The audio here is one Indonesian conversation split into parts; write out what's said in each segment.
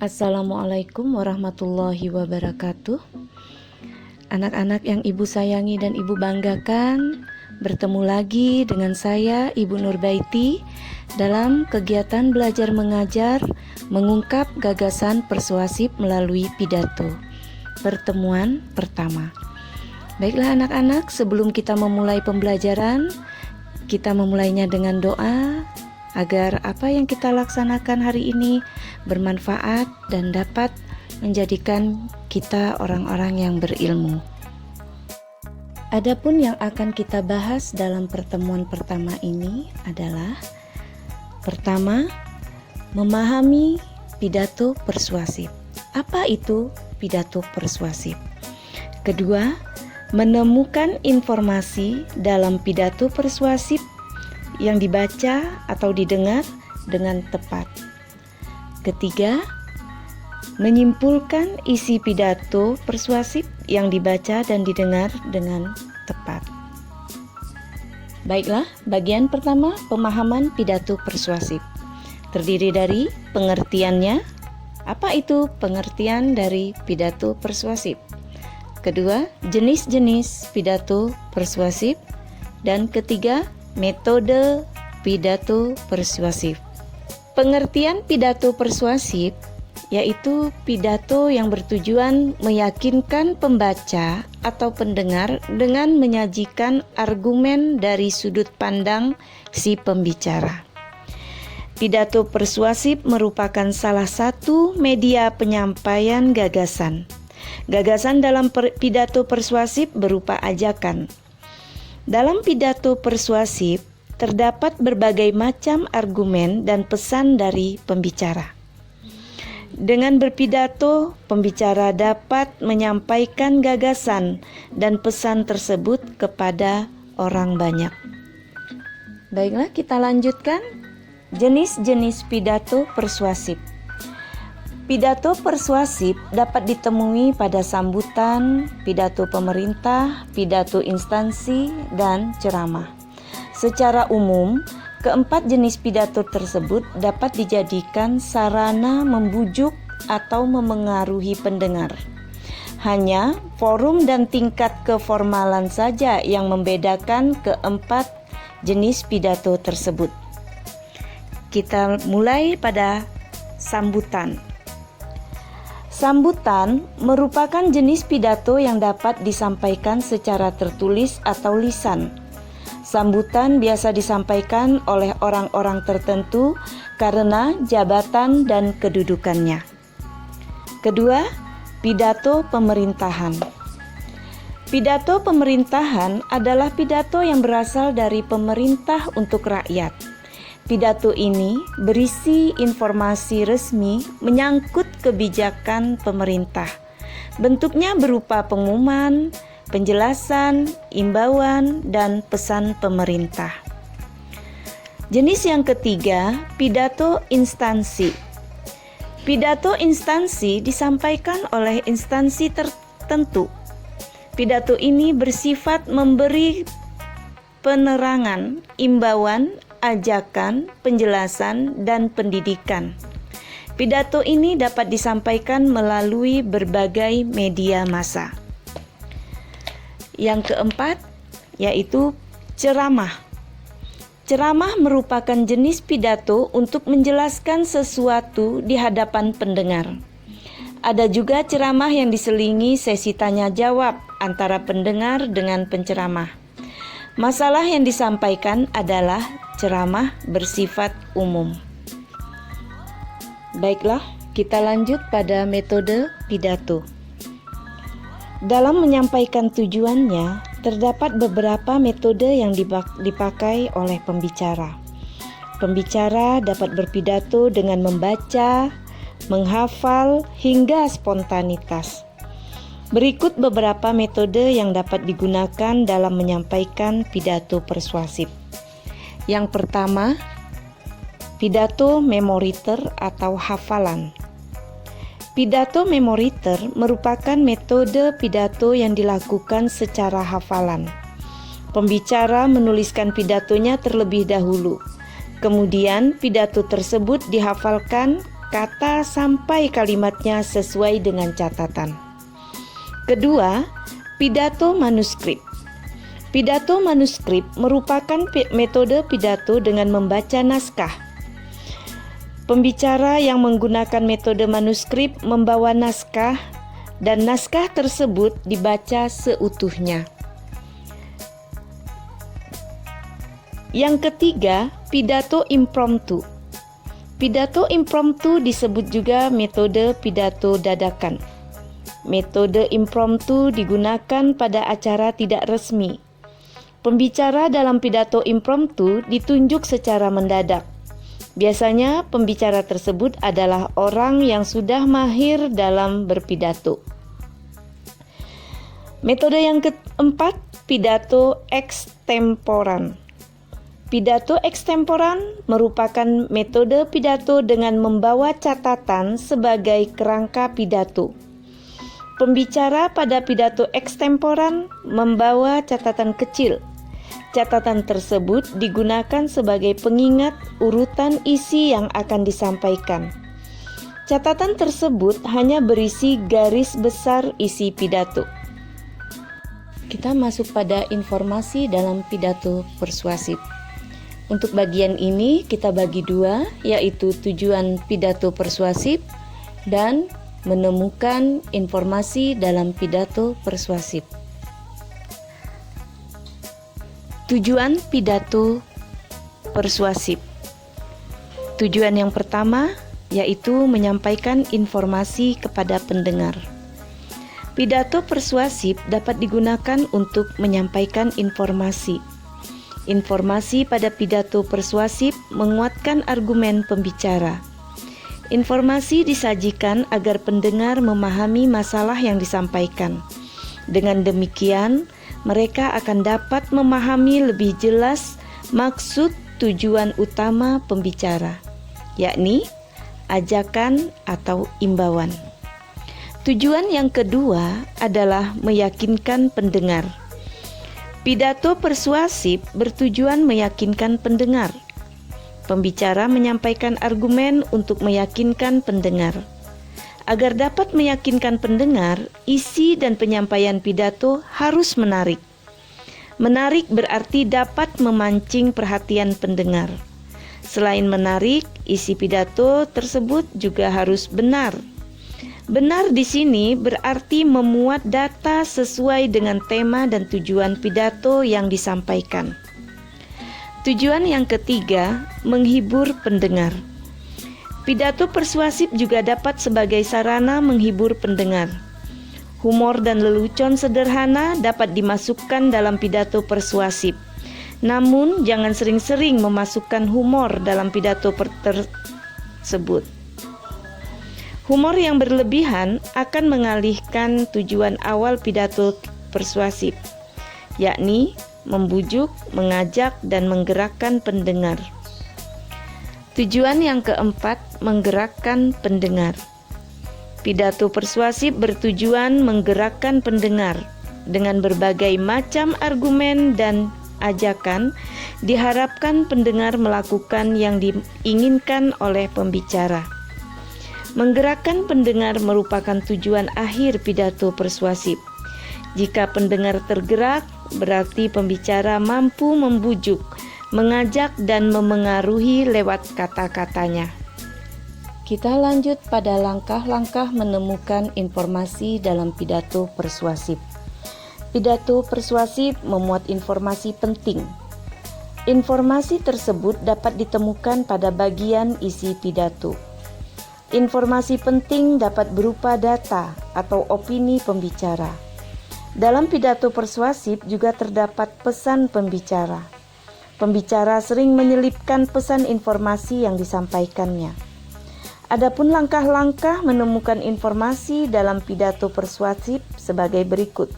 Assalamualaikum warahmatullahi wabarakatuh. Anak-anak yang ibu sayangi dan ibu banggakan, bertemu lagi dengan saya Ibu Nurbaiti dalam kegiatan belajar mengajar mengungkap gagasan persuasif melalui pidato. Pertemuan pertama. Baiklah anak-anak, sebelum kita memulai pembelajaran, kita memulainya dengan doa agar apa yang kita laksanakan hari ini bermanfaat dan dapat menjadikan kita orang-orang yang berilmu. Adapun yang akan kita bahas dalam pertemuan pertama ini adalah: pertama, memahami pidato persuasif. Apa itu pidato persuasif? Kedua, menemukan informasi dalam pidato persuasif yang dibaca atau didengar dengan tepat. Ketiga, menyimpulkan isi pidato persuasif yang dibaca dan didengar dengan tepat. Baiklah, bagian pertama, pemahaman pidato persuasif. Terdiri dari pengertiannya. Apa itu pengertian dari pidato persuasif? Kedua, jenis-jenis pidato persuasif. Dan ketiga, metode pidato persuasif. Pengertian pidato persuasif yaitu pidato yang bertujuan meyakinkan pembaca atau pendengar dengan menyajikan argumen dari sudut pandang si pembicara. Pidato persuasif merupakan salah satu media penyampaian gagasan. Gagasan dalam pidato persuasif berupa ajakan. Dalam pidato persuasif terdapat berbagai macam argumen dan pesan dari pembicara. Dengan berpidato, pembicara dapat menyampaikan gagasan dan pesan tersebut kepada orang banyak. Baiklah, kita lanjutkan jenis-jenis pidato persuasif. Pidato persuasif dapat ditemui pada sambutan, pidato pemerintah, pidato instansi, dan ceramah. Secara umum, keempat jenis pidato tersebut dapat dijadikan sarana membujuk atau memengaruhi pendengar. Hanya forum dan tingkat keformalan saja yang membedakan keempat jenis pidato tersebut. Kita mulai pada sambutan. Sambutan merupakan jenis pidato yang dapat disampaikan secara tertulis atau lisan. Sambutan biasa disampaikan oleh orang-orang tertentu karena jabatan dan kedudukannya. Kedua, pidato pemerintahan. Pidato pemerintahan adalah pidato yang berasal dari pemerintah untuk rakyat. Pidato ini berisi informasi resmi menyangkut kebijakan pemerintah. Bentuknya berupa pengumuman, penjelasan, imbauan, dan pesan pemerintah. Jenis yang ketiga, pidato instansi. Pidato instansi disampaikan oleh instansi tertentu. Pidato ini bersifat memberi penerangan, imbauan, ajakan, penjelasan, dan pendidikan. Pidato ini dapat disampaikan melalui berbagai media massa. Yang keempat, yaitu ceramah. Ceramah merupakan jenis pidato untuk menjelaskan sesuatu di hadapan pendengar. Ada juga ceramah yang diselingi sesi tanya jawab antara pendengar dengan penceramah. Masalah yang disampaikan adalah ceramah bersifat umum. Baiklah, kita lanjut pada metode pidato. Dalam menyampaikan tujuannya, terdapat beberapa metode yang dipakai oleh pembicara. Pembicara dapat berpidato dengan membaca, menghafal, hingga spontanitas. Berikut beberapa metode yang dapat digunakan dalam menyampaikan pidato persuasif. Yang pertama, pidato memoriter atau hafalan. Pidato memoriter merupakan metode pidato yang dilakukan secara hafalan. Pembicara menuliskan pidatonya terlebih dahulu. Kemudian pidato tersebut dihafalkan kata sampai kalimatnya sesuai dengan catatan. Kedua, pidato manuskrip. Pidato manuskrip merupakan metode pidato dengan membaca naskah. Pembicara yang menggunakan metode manuskrip membawa naskah dan naskah tersebut dibaca seutuhnya. Yang ketiga, pidato impromptu. Pidato impromptu disebut juga metode pidato dadakan. Metode impromptu digunakan pada acara tidak resmi. Pembicara dalam pidato impromptu ditunjuk secara mendadak. Biasanya pembicara tersebut adalah orang yang sudah mahir dalam berpidato. Metode yang keempat, pidato extemporan. Pidato extemporan merupakan metode pidato dengan membawa catatan sebagai kerangka pidato. Pembicara pada pidato extemporan membawa catatan kecil. Catatan tersebut digunakan sebagai pengingat urutan isi yang akan disampaikan. Catatan tersebut hanya berisi garis besar isi pidato. Kita masuk pada informasi dalam pidato persuasif. Untuk bagian ini kita bagi dua, yaitu tujuan pidato persuasif dan menemukan informasi dalam pidato persuasif. Tujuan pidato persuasif. Tujuan yang pertama yaitu menyampaikan informasi kepada pendengar. Pidato persuasif dapat digunakan untuk menyampaikan informasi. Informasi pada pidato persuasif menguatkan argumen pembicara. Informasi disajikan agar pendengar memahami masalah yang disampaikan. Dengan demikian, mereka akan dapat memahami lebih jelas maksud tujuan utama pembicara, yakni ajakan atau imbauan. Tujuan yang kedua adalah meyakinkan pendengar. Pidato persuasif bertujuan meyakinkan pendengar. Pembicara menyampaikan argumen untuk meyakinkan pendengar. Agar dapat meyakinkan pendengar, isi dan penyampaian pidato harus menarik. Menarik berarti dapat memancing perhatian pendengar. Selain menarik, isi pidato tersebut juga harus benar. Benar di sini berarti memuat data sesuai dengan tema dan tujuan pidato yang disampaikan. Tujuan yang ketiga, menghibur pendengar. Pidato persuasif juga dapat sebagai sarana menghibur pendengar. Humor dan lelucon sederhana dapat dimasukkan dalam pidato persuasif. Namun, jangan sering-sering memasukkan humor dalam pidato tersebut. Humor yang berlebihan akan mengalihkan tujuan awal pidato persuasif, yakni membujuk, mengajak, dan menggerakkan pendengar. Tujuan yang keempat, menggerakkan pendengar. Pidato persuasif bertujuan menggerakkan pendengar. Dengan berbagai macam argumen dan ajakan, diharapkan pendengar melakukan yang diinginkan oleh pembicara. Menggerakkan pendengar merupakan tujuan akhir pidato persuasif. Jika pendengar tergerak, berarti pembicara mampu membujuk, mengajak, dan memengaruhi lewat kata-katanya. Kita lanjut pada langkah-langkah menemukan informasi dalam pidato persuasif. Pidato persuasif memuat informasi penting. Informasi tersebut dapat ditemukan pada bagian isi pidato. Informasi penting dapat berupa data atau opini pembicara. Dalam pidato persuasif juga terdapat pesan pembicara. Pembicara sering menyelipkan pesan informasi yang disampaikannya. Adapun langkah-langkah menemukan informasi dalam pidato persuasif sebagai berikut.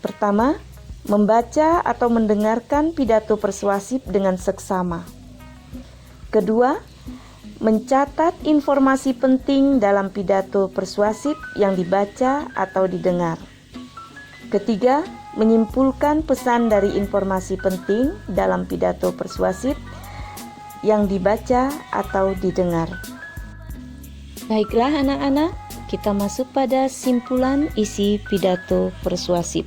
Pertama, membaca atau mendengarkan pidato persuasif dengan seksama. Kedua, mencatat informasi penting dalam pidato persuasif yang dibaca atau didengar. Ketiga, menyimpulkan pesan dari informasi penting dalam pidato persuasif yang dibaca atau didengar. Baiklah anak-anak, kita masuk pada simpulan isi pidato persuasif.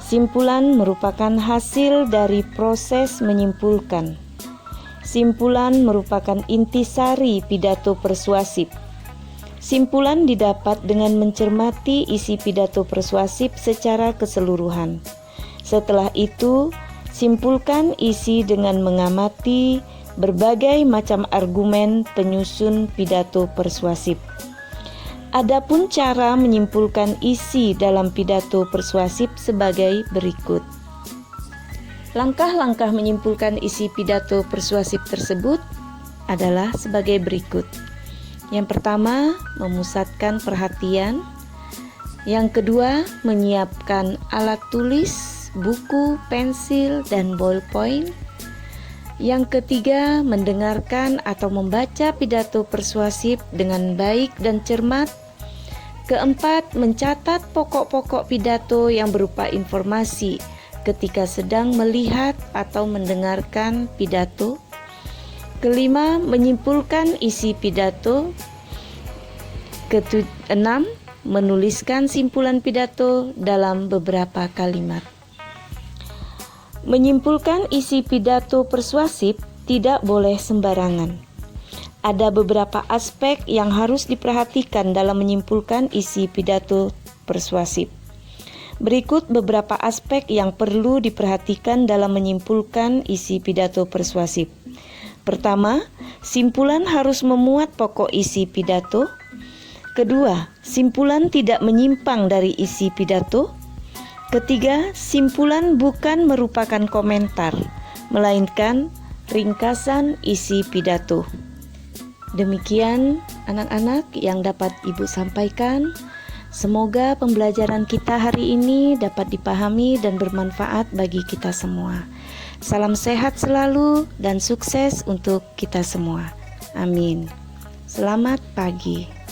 Simpulan merupakan hasil dari proses menyimpulkan. Simpulan merupakan intisari pidato persuasif. Simpulan didapat dengan mencermati isi pidato persuasif secara keseluruhan. Setelah itu, simpulkan isi dengan mengamati berbagai macam argumen penyusun pidato persuasif. Adapun cara menyimpulkan isi dalam pidato persuasif sebagai berikut. Langkah-langkah menyimpulkan isi pidato persuasif tersebut adalah sebagai berikut. Yang pertama, memusatkan perhatian. Yang kedua, menyiapkan alat tulis, buku, pensil, dan ballpoint. Yang ketiga, mendengarkan atau membaca pidato persuasif dengan baik dan cermat. Keempat, mencatat pokok-pokok pidato yang berupa informasi ketika sedang melihat atau mendengarkan pidato. Kelima, menyimpulkan isi pidato. Keenam, menuliskan simpulan pidato dalam beberapa kalimat. Menyimpulkan isi pidato persuasif tidak boleh sembarangan. Ada beberapa aspek yang harus diperhatikan dalam menyimpulkan isi pidato persuasif. Berikut beberapa aspek yang perlu diperhatikan dalam menyimpulkan isi pidato persuasif. Pertama, simpulan harus memuat pokok isi pidato. Kedua, simpulan tidak menyimpang dari isi pidato. Ketiga, simpulan bukan merupakan komentar, melainkan ringkasan isi pidato. Demikian anak-anak yang dapat Ibu sampaikan. Semoga pembelajaran kita hari ini dapat dipahami dan bermanfaat bagi kita semua. Salam sehat selalu dan sukses untuk kita semua. Amin. Selamat pagi.